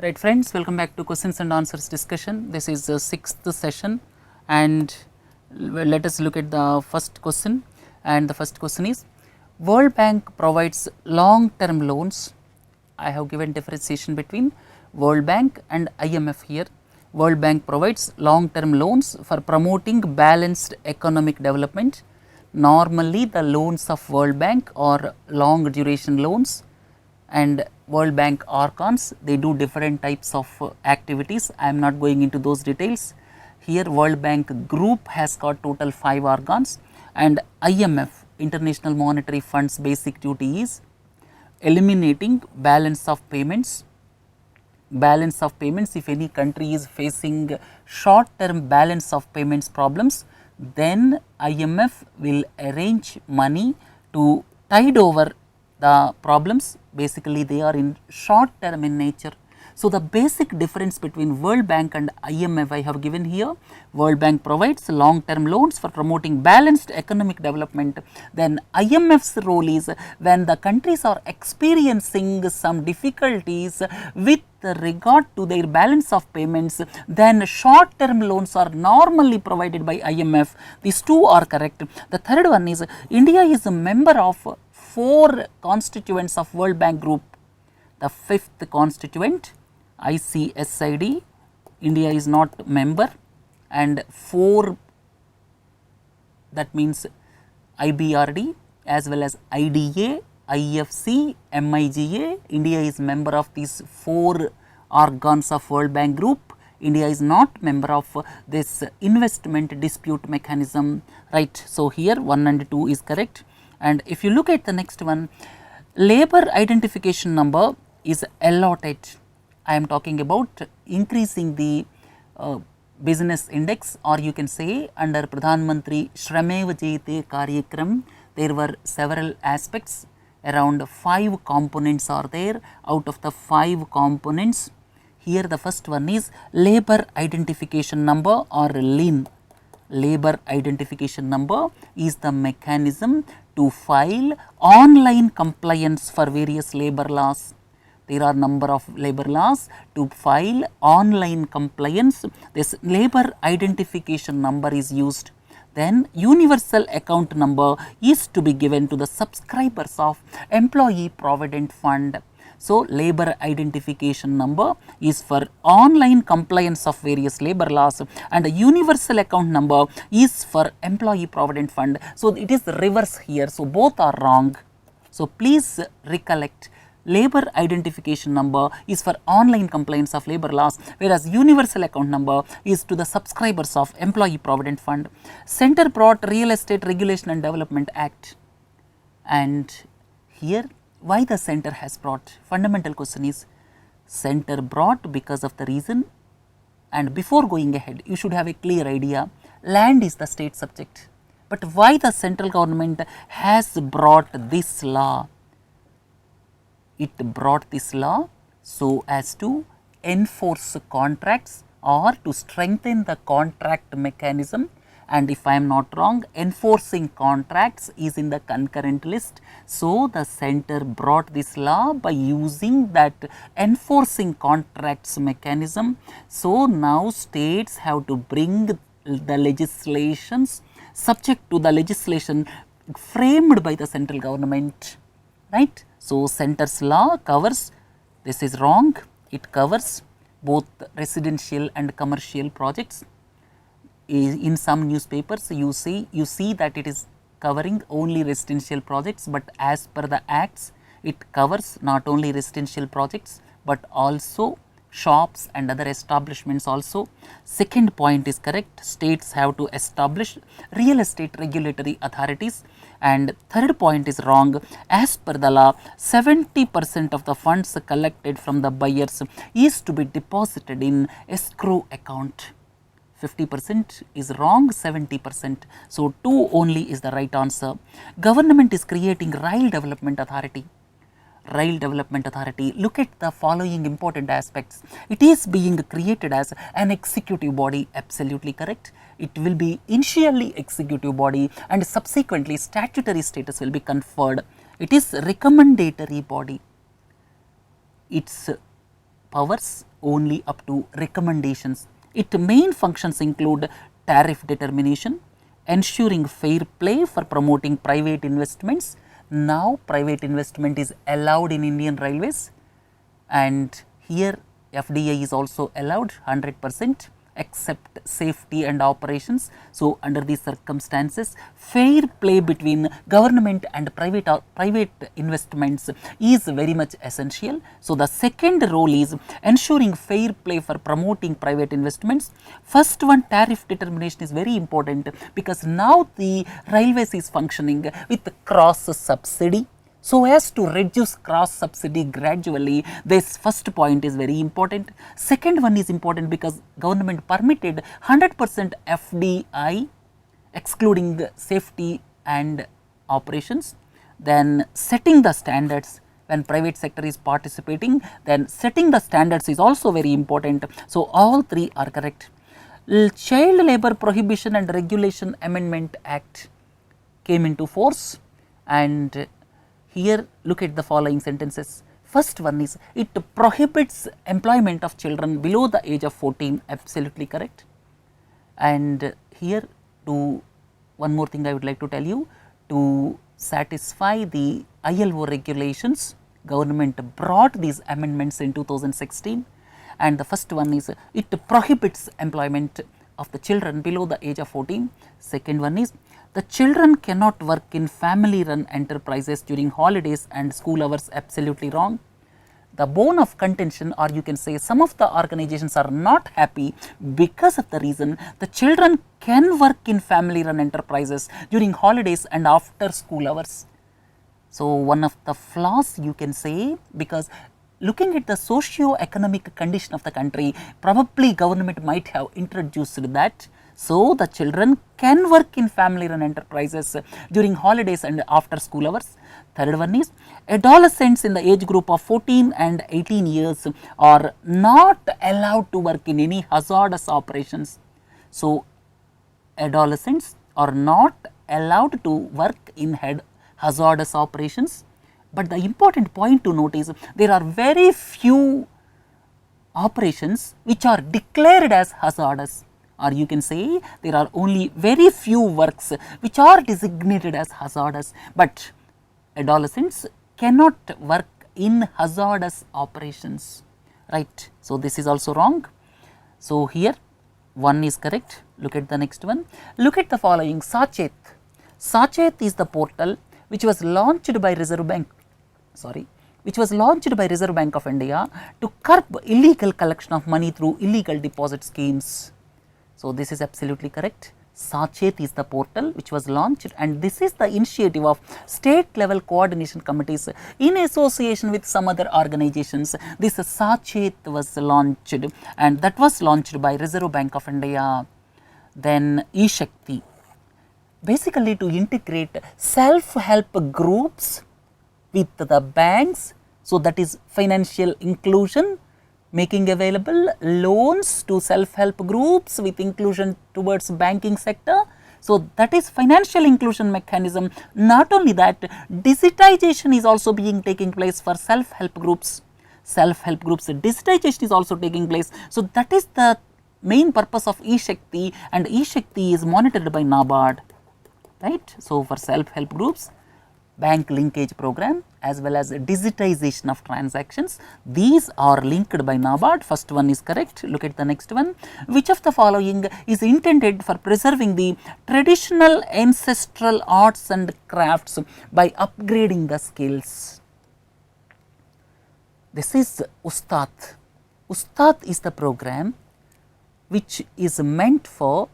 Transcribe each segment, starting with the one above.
Right friends, welcome back to questions and answers discussion. This is the 6th session and let us look at the first question, and the first question is World Bank provides long term loans. I have given differentiation between World Bank and IMF here. World Bank provides long term loans for promoting balanced economic development. Normally the loans of World Bank are long duration loans, and World Bank organs, they do different types of activities. I am not going into those details. Here World Bank group has got total 5 organs, and IMF, International Monetary Fund's basic duty is eliminating balance of payments. Balance of payments, if any country is facing short term balance of payments problems, then IMF will arrange money to tide over the problems. Basically they are in short term in nature. So the basic difference between World Bank and IMF I have given here. World Bank provides long term loans for promoting balanced economic development. Then IMF's role is when the countries are experiencing some difficulties with regard to their balance of payments, then short term loans are normally provided by IMF. These two are correct. The third one is India is a member of 4 constituents of World Bank group. The 5th constituent ICSID, India is not member, and 4, that means IBRD as well as IDA, IFC, MIGA, India is member of these 4 organs of World Bank group. India is not member of this investment dispute mechanism, right. So here 1 and 2 is correct. And if you look at the next one, labor identification number is allotted. I am talking about increasing the business index, or you can say under Pradhan Mantri Shramev Jayate Karyakram, there were several aspects, around 5 components are there. Out of the 5 components, here the first one is labor identification number or LIN. Labor identification number is the mechanism to file online compliance for various labor laws. There are number of labor laws. To file online compliance, this labor identification number is used. Then universal account number is to be given to the subscribers of Employee Provident Fund. So labor identification number is for online compliance of various labor laws, and a universal account number is for Employee Provident Fund. So it is reverse here. So both are wrong. So please recollect, labor identification number is for online compliance of labor laws, whereas universal account number is to the subscribers of Employee Provident Fund. Center brought Real Estate Regulation and Development Act, and here why the center has brought? Fundamental question is center brought because of the reason, and before going ahead you should have a clear idea, land is the state subject, but why the central government has brought this law? It brought this law so as to enforce contracts or to strengthen the contract mechanism, and if I am not wrong, enforcing contracts is in the concurrent list. So the center brought this law by using that enforcing contracts mechanism. So now states have to bring the legislations subject to the legislation framed by the central government, right. So center's law covers, this is wrong, it covers both residential and commercial projects. In some newspapers you see that it is covering only residential projects, but as per the acts it covers not only residential projects but also shops and other establishments also. Second point is correct, states have to establish real estate regulatory authorities. And third point is wrong, as per the law 70% of the funds collected from the buyers is to be deposited in escrow account. 50% is wrong, 70%. So 2 only is the right answer. Government is creating Rail Development Authority. Rail Development Authority, look at the following important aspects. It is being created as an executive body, absolutely correct. It will be initially executive body and subsequently statutory status will be conferred. It is recommendatory body. Its powers only up to recommendations. Its main functions include tariff determination, ensuring fair play for promoting private investments. Now private investment is allowed in Indian Railways, and here FDI is also allowed 100% except safety and operations. So, under these circumstances, fair play between government and private investments is very much essential. So, the second role is ensuring fair play for promoting private investments. First one, tariff determination, is very important because now the railways is functioning with cross subsidy. So as to reduce cross subsidy gradually, this first point is very important. Second one is important because government permitted 100% FDI excluding safety and operations. Then setting the standards, when private sector is participating, then setting the standards is also very important. So all three are correct. Child Labour Prohibition and Regulation Amendment Act came into force, and here look at the following sentences. First one is, it prohibits employment of children below the age of 14, absolutely correct. And here one more thing I would like to tell you, to satisfy the ILO regulations, government brought these amendments in 2016, and the first one is, it prohibits employment of the children below the age of 14. Second one is, the children cannot work in family run enterprises during holidays and school hours, absolutely wrong. The bone of contention, or you can say some of the organizations are not happy because of the reason the children can work in family run enterprises during holidays and after school hours. So, one of the flaws you can say, because looking at the socio-economic condition of the country, probably government might have introduced that. So, the children can work in family run enterprises during holidays and after school hours. Third one is, adolescents in the age group of 14 and 18 years are not allowed to work in any hazardous operations. So, adolescents are not allowed to work in hazardous operations. But the important point to note is, there are very few operations which are declared as hazardous, or you can say there are only very few works which are designated as hazardous, but adolescents cannot work in hazardous operations, right. So, this is also wrong. So, here one is correct. Look at the next one. Look at the following. Sachet. Sachet is the portal which was launched by Reserve Bank of India to curb illegal collection of money through illegal deposit schemes. So, this is absolutely correct. Sachet is the portal which was launched, and this is the initiative of state level coordination committees in association with some other organizations. This Sachet was launched, and that was launched by Reserve Bank of India. Then E-Shakti, basically to integrate self-help groups with the banks. So, that is financial inclusion, making available loans to self-help groups with inclusion towards banking sector. So, that is financial inclusion mechanism. Not only that, digitization is also taking place for self-help groups. Self-help groups digitization is also taking place. So, that is the main purpose of E-Shakti, and E-Shakti is monitored by NABARD, right. So, for self-help groups, bank linkage program as well as digitization of transactions, these are linked by NABARD. First one is correct. Look at the next one. Which of the following is intended for preserving the traditional ancestral arts and crafts by upgrading the skills? This is Ustad. Ustad is the program which is meant for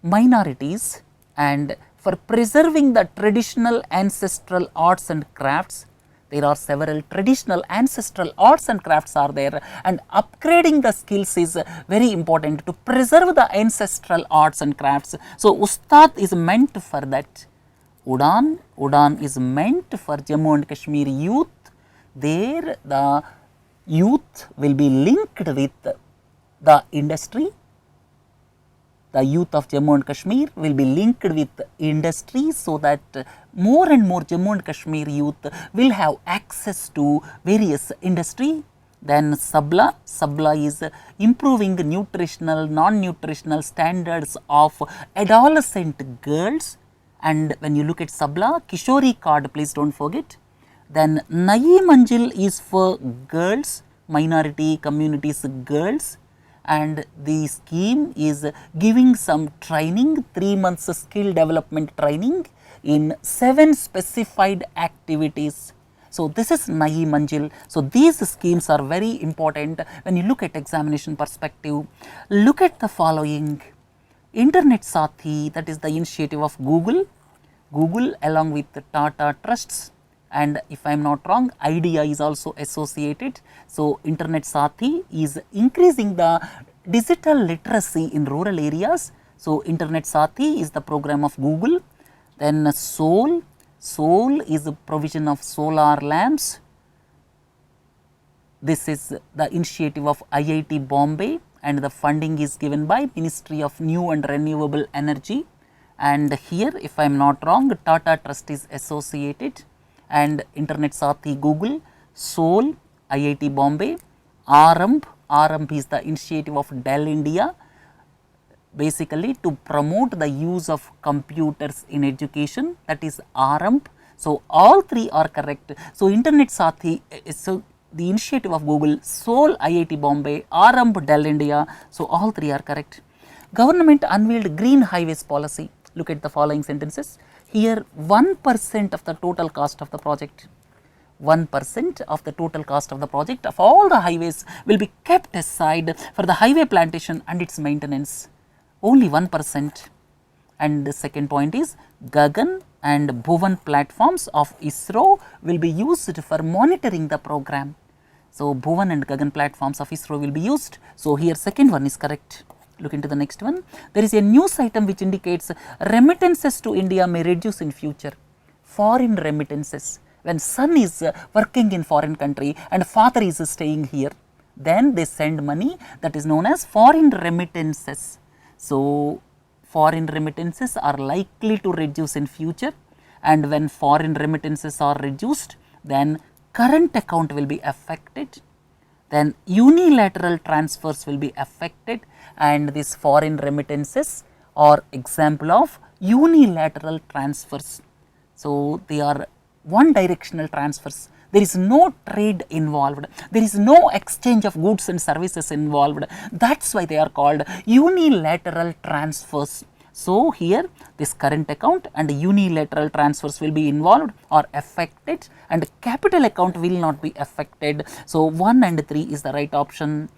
minorities and for preserving the traditional ancestral arts and crafts. There are several traditional ancestral arts and crafts are there, and upgrading the skills is very important to preserve the ancestral arts and crafts. So, Ustad is meant for that. Udan is meant for Jammu and Kashmir youth. There the youth will be linked with the industry. The youth of Jammu and Kashmir will be linked with industry, so that more and more Jammu and Kashmir youth will have access to various industry. Then Sabla is improving nutritional, non-nutritional standards of adolescent girls. And when you look at Sabla, Kishori card, please don't forget. Then Nayi Manjil is for girls, minority communities girls, and the scheme is giving some training, 3 months skill development training in 7 specified activities. So, this is Nayi Manjil. So, these schemes are very important when you look at examination perspective. Look at the following: Internet Sathi, that is the initiative of Google along with the Tata Trusts, and if I am not wrong, IDEA is also associated. So, Internet Sathi is increasing the digital literacy in rural areas. So, Internet Sathi is the program of Google. Then Soul is the provision of solar lamps. This is the initiative of IIT Bombay, and the funding is given by Ministry of New and Renewable Energy. And here, if I am not wrong, Tata Trust is associated, and Internet Sathi Google, Soul, IIT Bombay, Arambh is the initiative of Dell India, basically to promote the use of computers in education, that is Arambh. So, all three are correct. So, Internet Sathi is the initiative of Google, Soul, IIT Bombay, Arambh, Dell India. So, all three are correct. Government unveiled green highways policy. Look at the following sentences. Here 1% of the total cost of the project, 1% of the total cost of the project of all the highways will be kept aside for the highway plantation and its maintenance, only 1%. And the second point is Gagan and Bhuvan platforms of ISRO will be used for monitoring the program. So, Bhuvan and Gagan platforms of ISRO will be used. So, here second one is correct. Look into the next one. There is a news item which indicates remittances to India may reduce in future. Foreign remittances. When son is working in foreign country and father is staying here, then they send money, that is known as foreign remittances. So, foreign remittances are likely to reduce in future, and when foreign remittances are reduced, then current account will be affected, then unilateral transfers will be affected, and these foreign remittances are example of unilateral transfers. So, they are one directional transfers. There is no trade involved, there is no exchange of goods and services involved, that is why they are called unilateral transfers. So, here this current account and unilateral transfers will be involved or affected, and capital account will not be affected. So, 1 and 3 is the right option.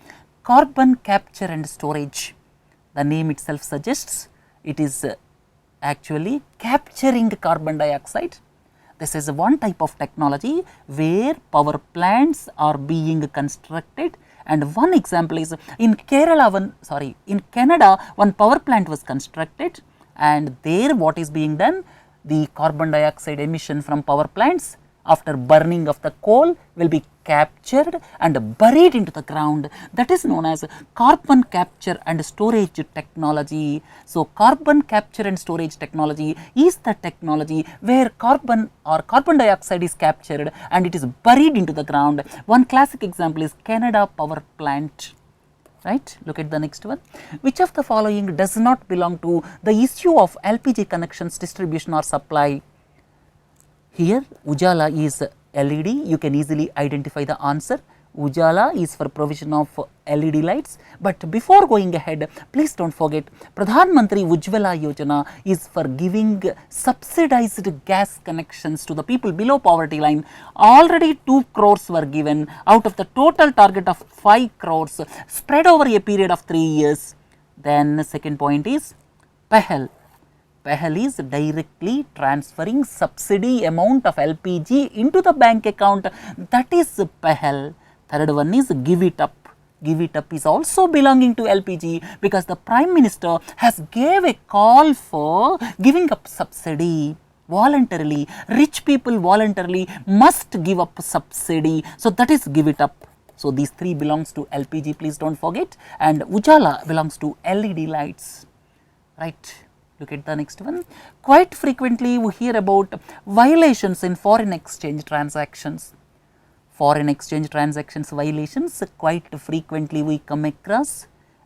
Carbon capture and storage, the name itself suggests it is actually capturing carbon dioxide. This is one type of technology where power plants are being constructed, and one example is in Canada one power plant was constructed, and there what is being done, the carbon dioxide emission from power plants after burning of the coal will be captured and buried into the ground. That is known as carbon capture and storage technology. So, carbon capture and storage technology is the technology where carbon or carbon dioxide is captured and it is buried into the ground. One classic example is Canada power plant. Right. Look at the next one. Which of the following does not belong to the issue of LPG connections, distribution or supply? Here Ujala is LED, you can easily identify the answer. Ujala is for provision of LED lights, but before going ahead, please don't forget Pradhan Mantri Ujjwala Yojana is for giving subsidized gas connections to the people below poverty line. Already 2 crores were given out of the total target of 5 crores spread over a period of 3 years. Then the second point is Pahal. Pahal is directly transferring subsidy amount of LPG into the bank account, that is Pahal. Third one is Give It Up. Give It Up is also belonging to LPG because the Prime Minister has gave a call for giving up subsidy voluntarily. Rich people voluntarily must give up subsidy. So, that is Give It Up. So, these 3 belongs to LPG, please don't forget, and Ujala belongs to LED lights, right. Look at the next one. Quite frequently we hear about violations in foreign exchange transactions. foreign exchange transactions violations quite frequently we come across,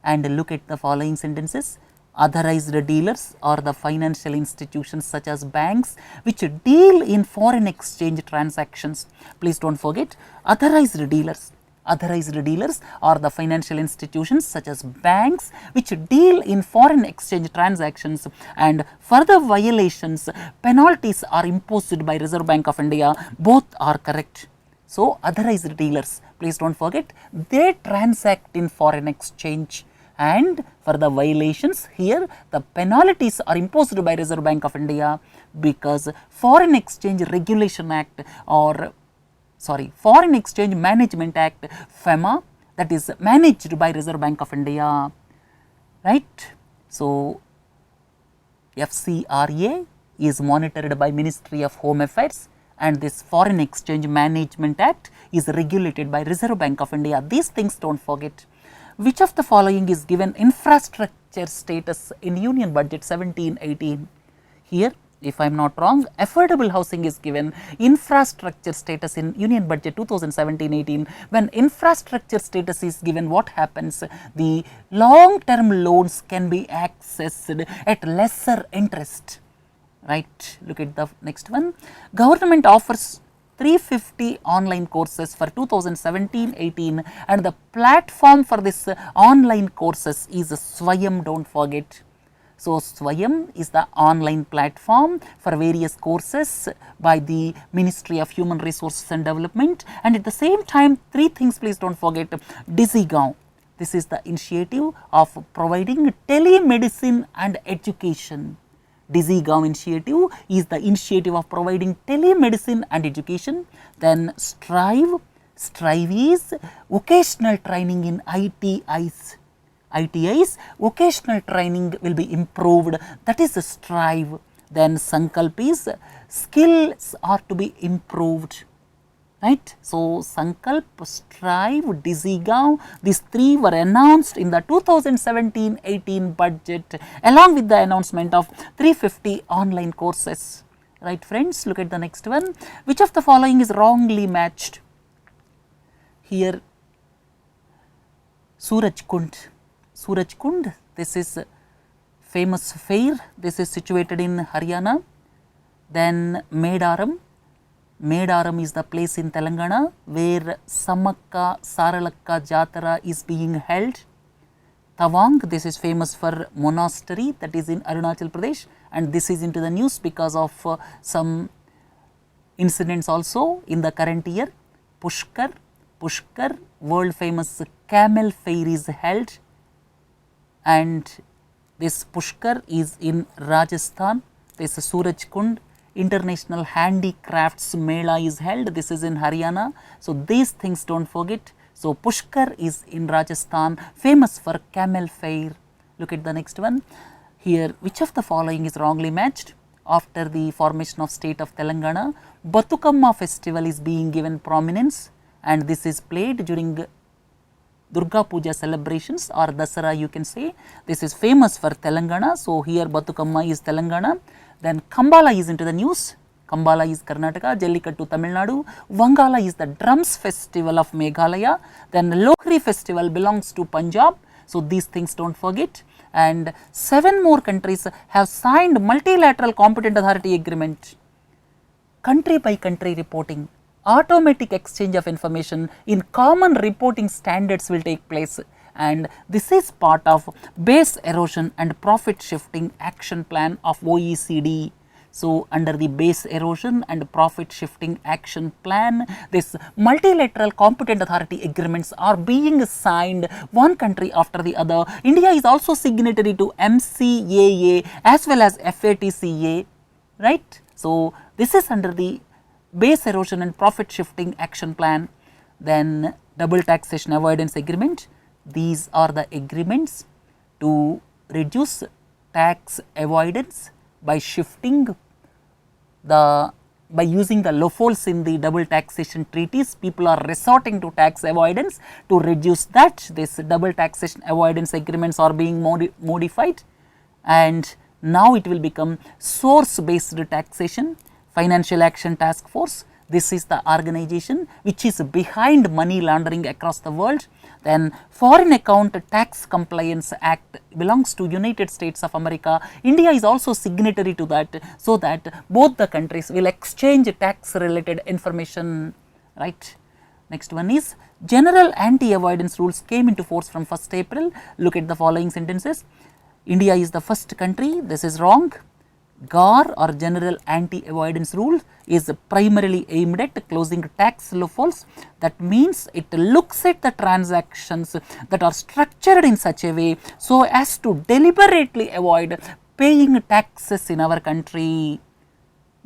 and look at the following sentences. Authorized dealers are the financial institutions such as banks which deal in foreign exchange transactions. Please do not forget, authorized dealers. Authorized dealers are the financial institutions such as banks which deal in foreign exchange transactions, and further violations penalties are imposed by Reserve Bank of India. Both are correct. So, authorized dealers, please do not forget, they transact in foreign exchange, and for the violations here the penalties are imposed by Reserve Bank of India, because Foreign Exchange Regulation Act or Foreign Exchange Management Act FEMA, that is managed by Reserve Bank of India, right. So, FCRA is monitored by Ministry of Home Affairs, and this Foreign Exchange Management Act is regulated by Reserve Bank of India. These things do not forget. Which of the following is given infrastructure status in Union Budget 17-18? Here, if I am not wrong, affordable housing is given infrastructure status in Union Budget 2017-18. When infrastructure status is given, what happens? The long term loans can be accessed at lesser interest, right. Look at the next one. Government offers 350 online courses for 2017-18, and the platform for this online courses is Swayam, do not forget. So, Swayam is the online platform for various courses by the Ministry of Human Resources and Development, and at the same time three things please do not forget. Digigaon, this is the initiative of providing telemedicine and education. Digigaon initiative is the initiative of providing telemedicine and education. Then Strive, Strive is vocational training in ITIs. ITIs, vocational training will be improved, that is Strive. Then Sankalp is skills are to be improved, right. So, Sankalp, Strive, Digigaon, these three were announced in the 2017-18 budget along with the announcement of 350 online courses, right friends. Look at the next one. Which of the following is wrongly matched? Here, Surajkund. Surajkund, this is famous fair, this is situated in Haryana. Then Medaram, Medaram is the place in Telangana where Samakka Saralakka Jatara is being held. Tawang, this is famous for monastery, that is in Arunachal Pradesh, and this is into the news because of some incidents also in the current year. Pushkar, Pushkar, world famous camel fair is held, and this Pushkar is in Rajasthan. This is Surajkund. International Handicrafts Mela is held, this is in Haryana. So, these things do not forget. So, Pushkar is in Rajasthan, famous for camel fair. Look at the next one. Here, which of the following is wrongly matched? After the formation of state of Telangana, Batukamma festival is being given prominence, and this is played during Durga Puja celebrations or Dasara, you can say. This is famous for Telangana. So, here Batukamma is Telangana. Then Kambala is into the news. Kambala is Karnataka, Jallikattu Tamil Nadu, Vangala is the drums festival of Meghalaya. Then Lohri festival belongs to Punjab. So, these things do not forget. And 7 more countries have signed multilateral competent authority agreement. Country by country reporting, automatic exchange of information in common reporting standards will take place, and this is part of base erosion and profit shifting action plan of OECD. So, under the base erosion and profit shifting action plan, this multilateral competent authority agreements are being signed one country after the other. India is also signatory to MCAA as well as FATCA, right. So, this is under the base erosion and profit shifting action plan. Then double taxation avoidance agreement, these are the agreements to reduce tax avoidance by shifting by using the loopholes in the double taxation treaties. People are resorting to tax avoidance. To reduce that, this double taxation avoidance agreements are being modified, and now it will become source based taxation. Financial Action Task Force, This is the organization which is behind money laundering across the world. Then Foreign Account Tax Compliance Act belongs to United States of America. India is also signatory to that, so that both the countries will exchange tax related information, right. Next one is general anti-avoidance rules came into force from 1st April. Look at the following sentences. India is the first country. This is wrong. GAR or general anti-avoidance rule is primarily aimed at closing tax loopholes. That means it looks at the transactions that are structured in such a way so as to deliberately avoid paying taxes in our country.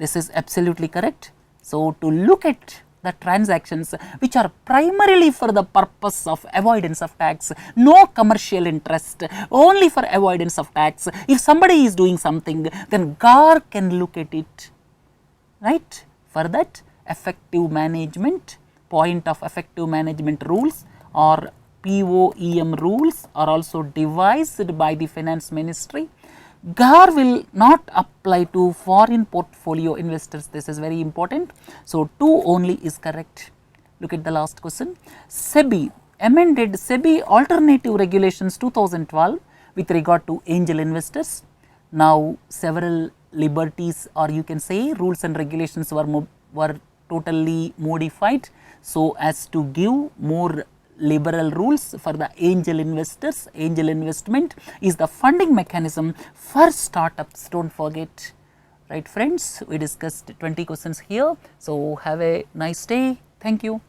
This is absolutely correct. So, to look at the transactions which are primarily for the purpose of avoidance of tax, no commercial interest, only for avoidance of tax. If somebody is doing something, then GAR can look at it, right. For that, effective management, point of effective management rules or POEM rules are also devised by the finance ministry. GAR will not apply to foreign portfolio investors. This is very important. So, 2 only is correct. Look at the last question. SEBI amended SEBI Alternative Regulations 2012 with regard to angel investors. Now, several liberties or you can say rules and regulations were totally modified so as to give more liberal rules for the angel investors. Angel investment is the funding mechanism for startups, don't forget, right friends. We discussed 20 questions here. So, have a nice day. Thank you.